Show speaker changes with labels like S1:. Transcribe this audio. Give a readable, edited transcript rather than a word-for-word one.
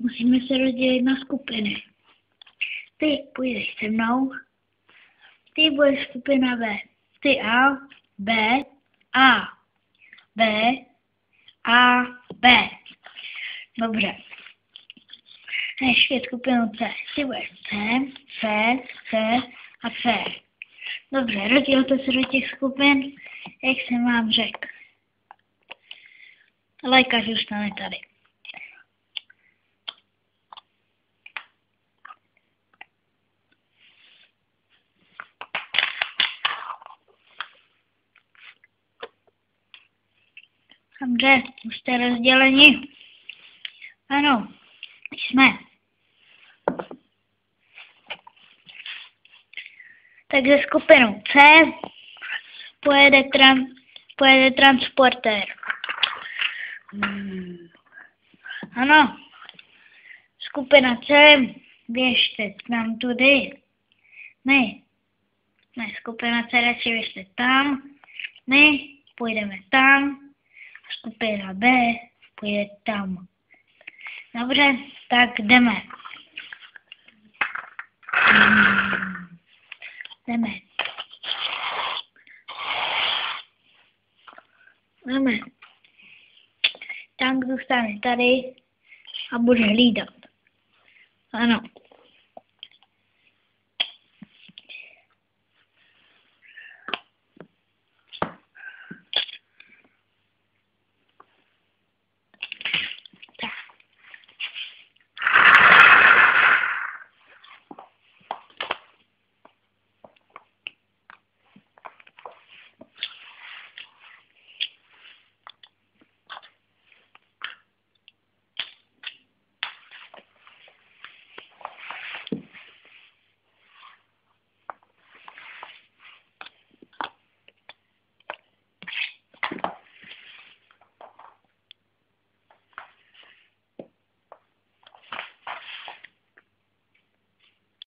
S1: musíme se rozdělit na skupiny. Ty půjdeš se mnou, ty budeš skupina B. Ty A, B, A, B, A, B. Dobře. Ještě skupinu C. Ty budeš C, C, C a C. Dobře, rozdělte se do těch skupin, jak jsem vám řekl. Lékař zůstane tady. Dobře, už jste rozděleni. Ano, jsme. Takže skupinou C pojede transportér. Ano, skupina C, běžte tam tudy. Ne, skupina C, radši běžte tam. Ne, půjdeme tam. Skupina B půjde tam. Dobře, tak jdeme. Jdeme. Tank zůstane tady a bude hlídat. Ano.